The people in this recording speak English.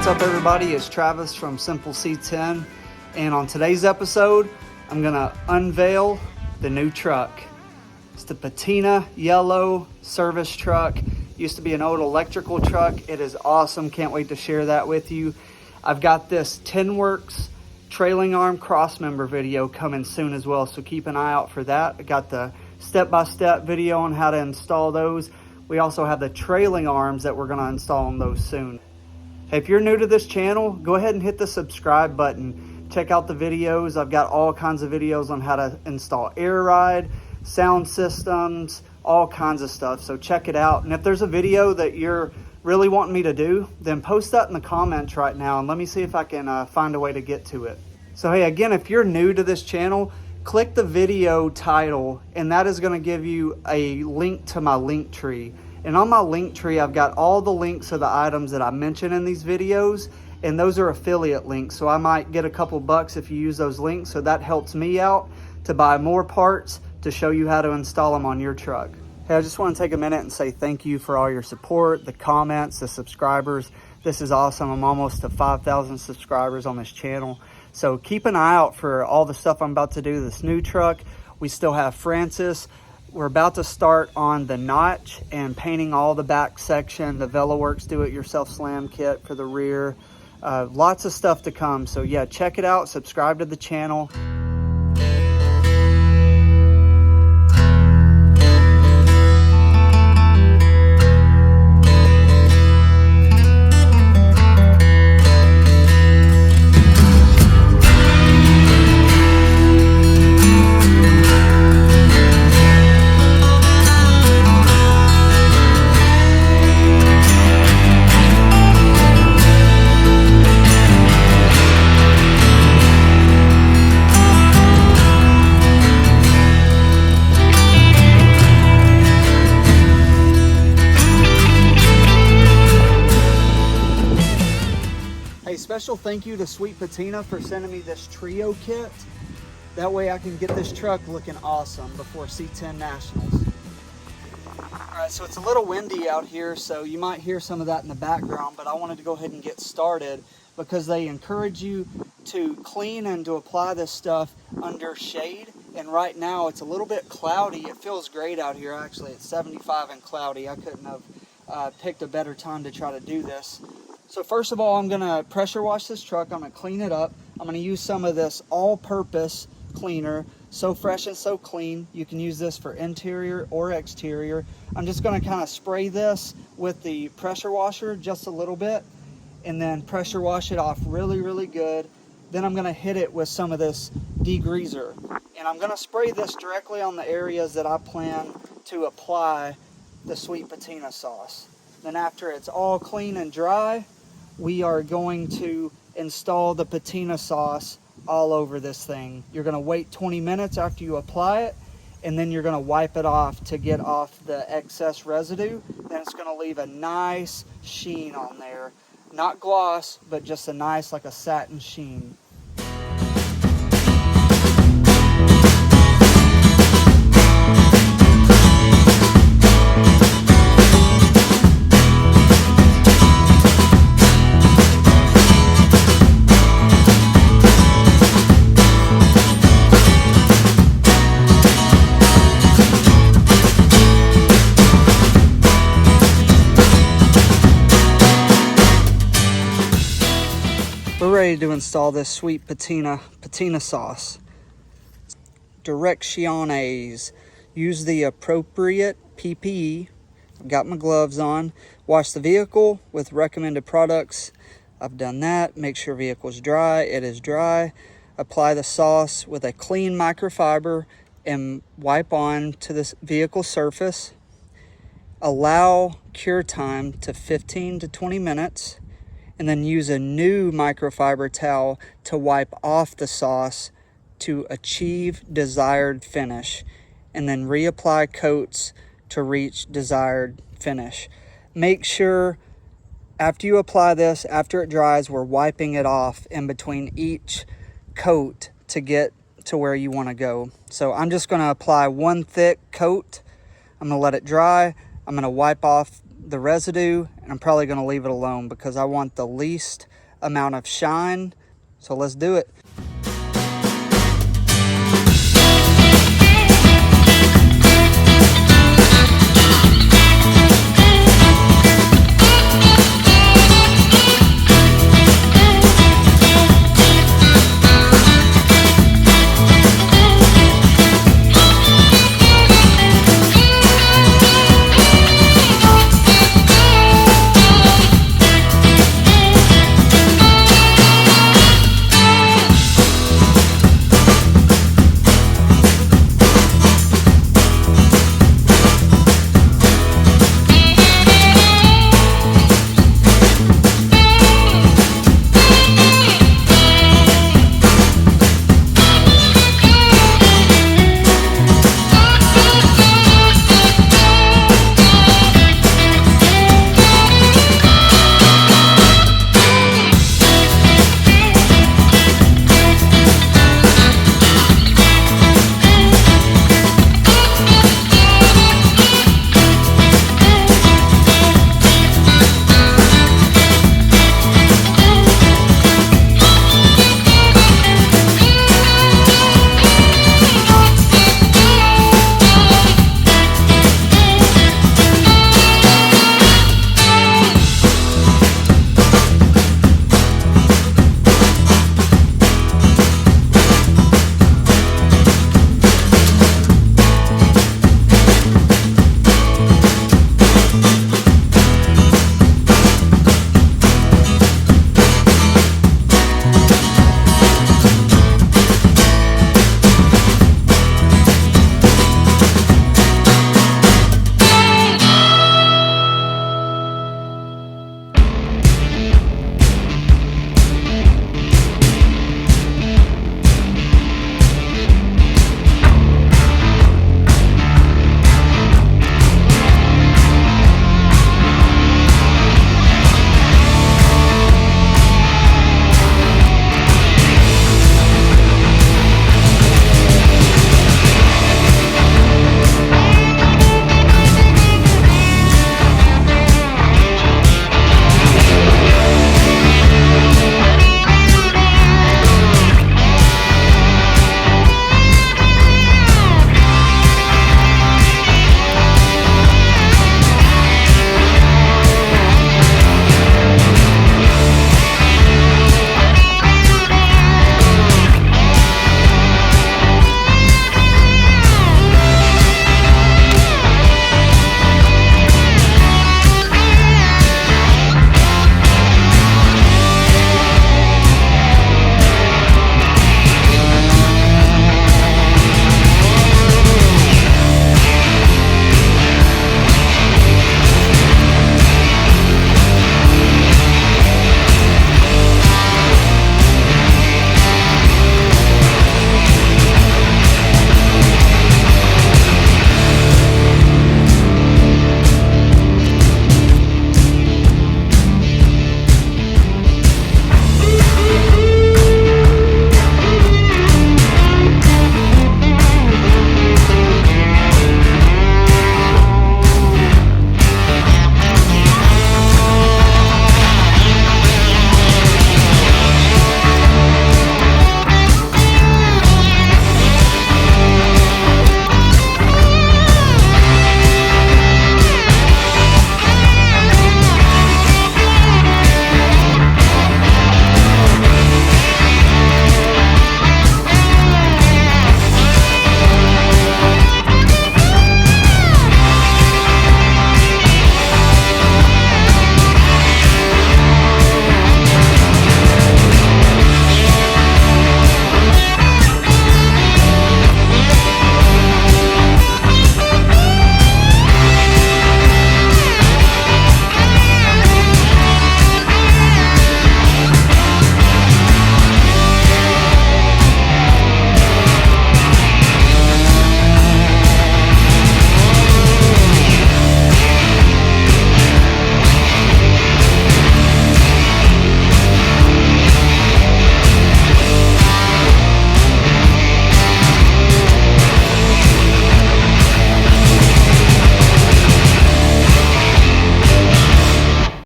up, everybody? It's Travis from Simple C10, and on today's episode I'm gonna unveil the new truck. It's the Patina yellow service truck. Used to be an old electrical truck. It is awesome. Can't wait to share that with you. I've got this Tinworks trailing arm crossmember video coming soon as well, so keep an eye out for that. I got the step-by-step video on how to install those. We also have the trailing arms that we're going to install on those soon. Hey, if you're new to this channel, go ahead and hit the subscribe button. Check out the videos. I've got all kinds of videos on how to install air ride, sound systems, all kinds of stuff. So check it out. And if there's a video that you're really wanting me to do, then post that in the comments right now and let me see if I can find a way to get to it. So hey, again, if you're new to this channel, click the video title and that is going to give you a link to my link tree. And on my link tree, I've got all the links of the items that I mention in these videos, and those are affiliate links. So I might get a couple bucks if you use those links. So that helps me out to buy more parts to show you how to install them on your truck. Hey, I just want to take a minute and say thank you for all your support, the comments, the subscribers. This is awesome. I'm almost to 5,000 subscribers on this channel. So keep an eye out for all the stuff I'm about to do, this new truck. We still have Francis. We're about to start on the notch and painting all the back section, the VeloWorks do-it-yourself slam kit for the rear. Lots of stuff to come. So yeah, check it out. Subscribe to the channel. Special thank you to Sweet Patina for sending me this trio kit. That way I can get this truck looking awesome before C10 Nationals. Alright, so it's a little windy out here, so you might hear some of that in the background, but I wanted to go ahead and get started because they encourage you to clean and to apply this stuff under shade. And right now it's a little bit cloudy. It feels great out here actually. It's 75 and cloudy. I couldn't have picked a better time to try to do this. So first of all, I'm going to pressure wash this truck. I'm going to clean it up. I'm going to use some of this all-purpose cleaner. So fresh and so clean. You can use this for interior or exterior. I'm just going to kind of spray this with the pressure washer just a little bit and then pressure wash it off really, really good. Then I'm going to hit it with some of this degreaser. And I'm going to spray this directly on the areas that I plan to apply the Sweet Patina sauce. Then after it's all clean and dry, we are going to install the Patina sauce all over this thing. You're going to wait 20 minutes after you apply it, and then you're going to wipe it off to get off the excess residue. Then it's going to leave a nice sheen on there. Not gloss, but just a nice, like a satin sheen. We're ready to install this Sweet Patina sauce. Direcciones. Use the appropriate PPE. I've got my gloves on. Wash the vehicle with recommended products. I've done that. Make sure vehicle's dry. It is dry. Apply the sauce with a clean microfiber and wipe on to this vehicle surface. Allow cure time to 15 to 20 minutes. And then use a new microfiber towel to wipe off the sauce to achieve desired finish. And then reapply coats to reach desired finish. Make sure after you apply this, after it dries, we're wiping it off in between each coat to get to where you want to go. So I'm just going to apply one thick coat. I'm going to let it dry. I'm going to wipe off the residue, and I'm probably going to leave it alone because I want the least amount of shine. So let's do it.